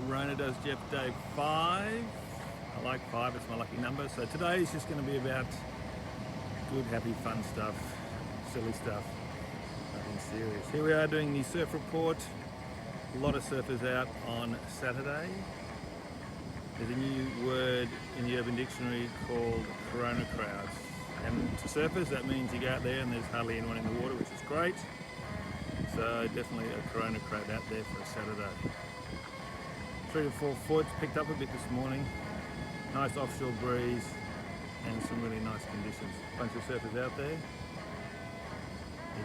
Rona does Jeff day 5. I like 5, it's my lucky number. So today is just going to be about good, happy, fun stuff, silly stuff, nothing serious. Here we are doing the surf report. A lot of surfers out on Saturday. There's a new word in the Urban Dictionary called Corona crowds. And to surfers, that means you go out there and there's hardly anyone in the water, which is great. So definitely a Corona crowd out there for a Saturday. 3 to 4 foot, picked up a bit this morning. Nice offshore breeze and some really nice conditions. Bunch of surfers out there. Here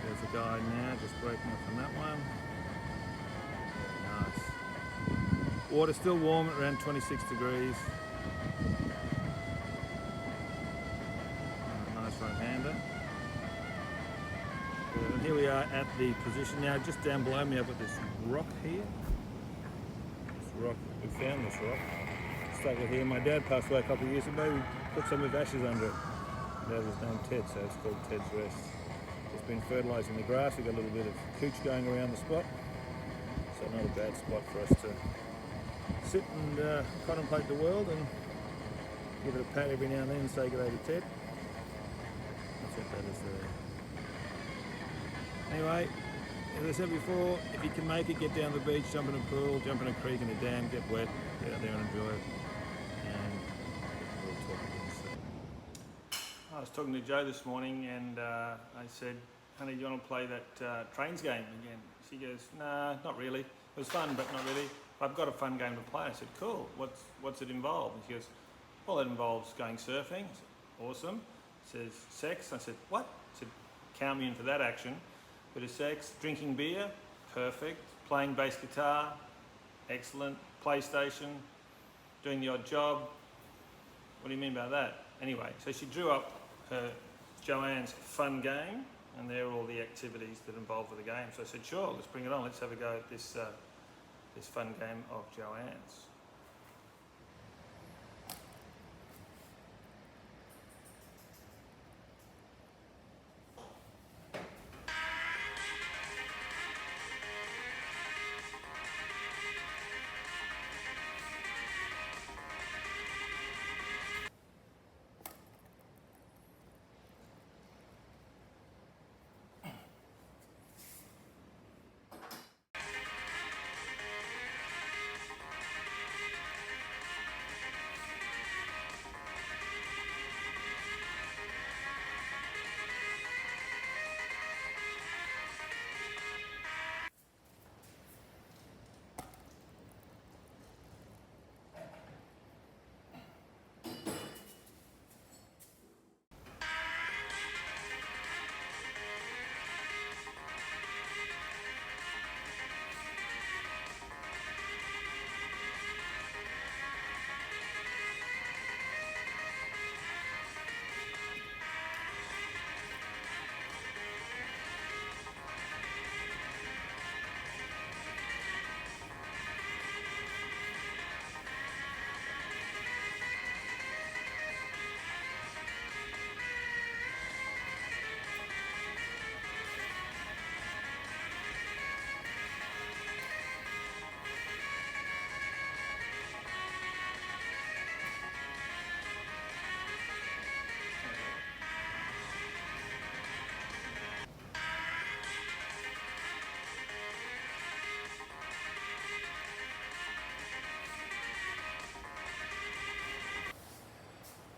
goes the guy now, just breaking off on that one. Nice. Water still warm at around 26 degrees. Nice right-hander. And here we are at the position now. Just down below me I've got this rock here. Rock. We found this rock. Stuck it here. My dad passed away a couple of years ago. We put some of ashes under it. That was named Ted, so it's called Ted's Rest. Just been fertilising the grass. We've got a little bit of cooch going around the spot. So not a bad spot for us to sit and contemplate the world and give it a pat every now and then and say good day to Ted. That's what that is there. Anyway, as I said before, if you can make it, get down the beach, jump in a pool, jump in a creek and a dam, get wet, get out there and enjoy it. And we'll talk again soon. I was talking to Joe this morning and I said, honey, do you want to play that trains game again? She goes, nah, not really. It was fun, but not really. I've got a fun game to play. I said, cool, what's it involve? And she goes, well, it involves going surfing. I said, awesome. Says, sex. I said, what? I said, count me in for that action. Bit of sex, drinking beer, perfect. Playing bass guitar, excellent. PlayStation, doing the odd job. What do you mean by that? Anyway, so she drew up her Joanne's fun game, and there are all the activities that involve with the game. So I said, sure, let's bring it on. Let's have a go at this fun game of Joanne's.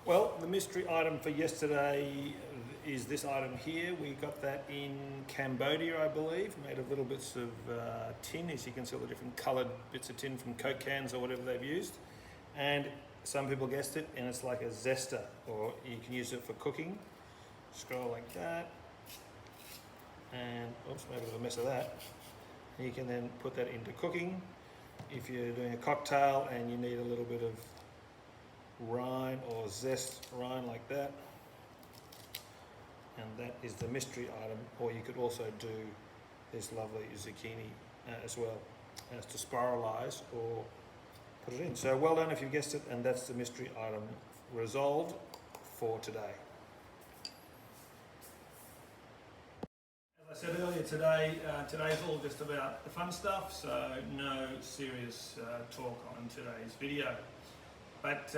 Well, the mystery item for yesterday is this item here. We got that in Cambodia, I believe, made of little bits of tin. As you can see, all the different coloured bits of tin from Coke cans or whatever they've used. And some people guessed it, and it's like a zester, or you can use it for cooking. Scroll like that, and oops, made a bit of a mess of that. And you can then put that into cooking. If you're doing a cocktail and you need a little bit of rind or zest rind like that, and that is the mystery item. Or you could also do this lovely zucchini as well as to spiralize or put it in. So well done if you guessed it, and that's the mystery item resolved for today. As I Said earlier today, today's all just about the fun stuff, so no serious talk on today's video. But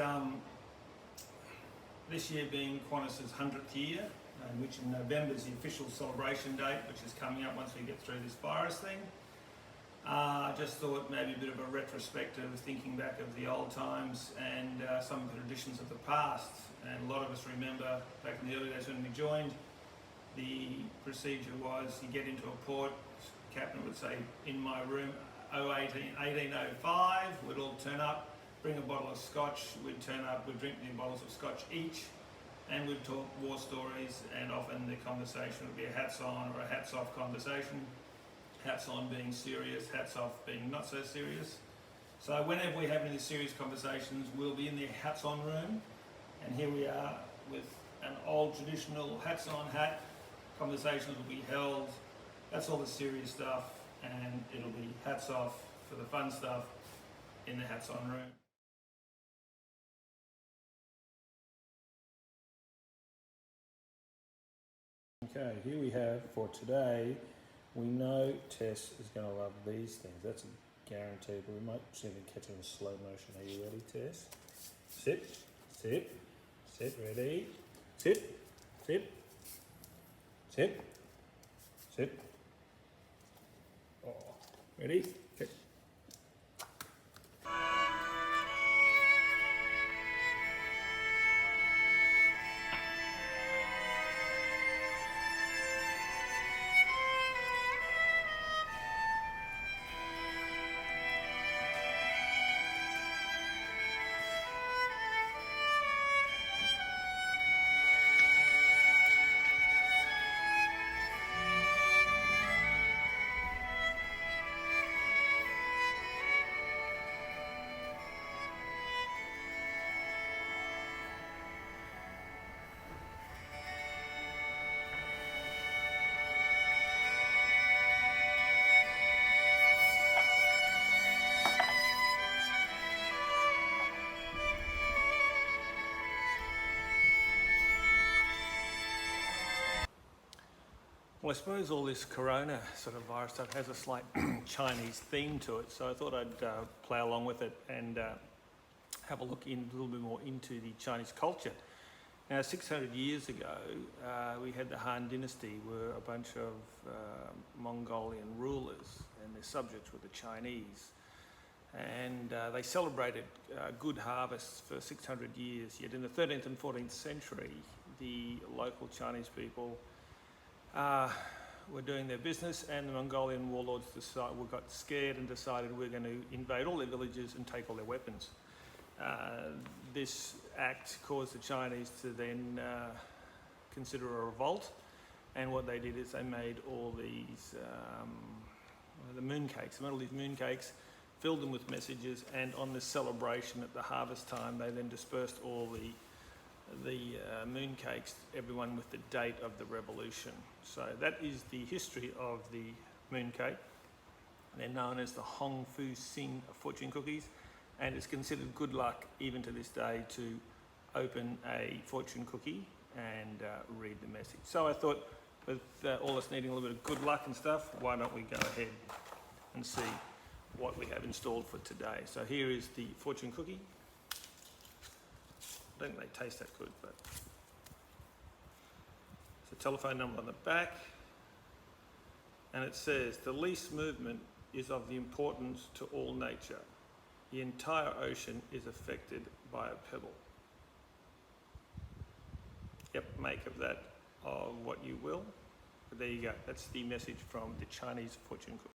this year being Qantas's 100th year, which in November is the official celebration date, which is coming up once we get through this virus thing. I just thought maybe a bit of a retrospective, thinking back of the old times and some of the traditions of the past. And a lot of us remember back in the early days when we joined, the procedure was you get into a port, captain would say, in my room, 1805, we'd all turn up, bring a bottle of scotch, we'd turn up, we'd drink the bottles of scotch each, and we'd talk war stories, and often the conversation would be a hats on or a hats off conversation. Hats on being serious, hats off being not so serious. So whenever we're having these serious conversations, we'll be in the hats on room, and here we are with an old traditional hats on hat. Conversations will be held, that's all the serious stuff, and it'll be hats off for the fun stuff in the hats on room. Okay, here we have for today, we know Tess is going to love these things, that's a guarantee, but we might see them catching in slow motion. Are you ready, Tess? Sit, sit, sit, ready, sit, sit. Sit. Sit. Oh. Ready? Okay. Well, I suppose all this corona sort of virus stuff has a slight Chinese theme to it, so I thought I'd play along with it and have a look in a little bit more into the Chinese culture. Now, 600 years ago, we had the Han Dynasty, where a bunch of Mongolian rulers and their subjects were the Chinese. And they celebrated good harvests for 600 years. Yet in the 13th and 14th century, the local Chinese people were doing their business, and the Mongolian warlords got scared and decided we're going to invade all their villages and take all their weapons. This act caused the Chinese to then consider a revolt, and what they did is they made all these the mooncakes. They made all these mooncakes, filled them with messages, and on this celebration at the harvest time, they then dispersed all the mooncakes, everyone with the date of the revolution. So that is the history of the mooncake. They're known as the Hong Fu Sing fortune cookies, and it's considered good luck even to this day to open a fortune cookie and read the message. So I thought, with all us needing a little bit of good luck and stuff, why don't we go ahead and see what we have installed for today. So here is the fortune cookie. I don't think they taste that good, but it's a telephone number on the back, and it says, the least movement is of the importance to all nature. The entire ocean is affected by a pebble. Yep, make of that what you will. But there you go, that's the message from the Chinese fortune cookie.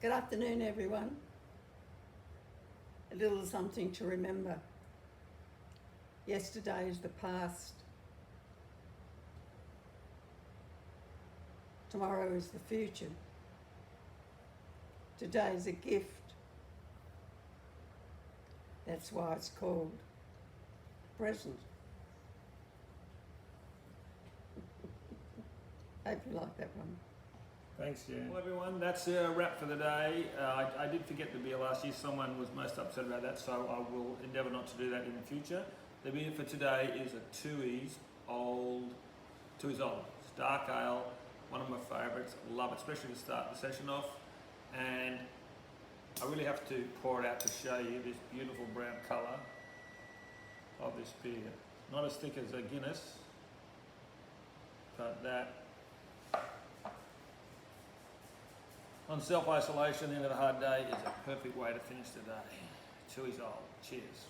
Good afternoon, everyone. A little something to remember. Yesterday is the past. Tomorrow is the future. Today is a gift. That's why it's called present. Hope you like that one. Thanks, Jen. Well, everyone, that's a wrap for the day. I did forget the beer last year. Someone was most upset about that, so I will endeavour not to do that in the future. The beer for today is a Tooheys Old. It's dark ale, one of my favourites. Love it, especially to start the session off. And I really have to pour it out to show you this beautiful brown colour of this beer. Not as thick as a Guinness, but that on self-isolation, end of a hard day, is a perfect way to finish the day. Tooheys Old. Cheers.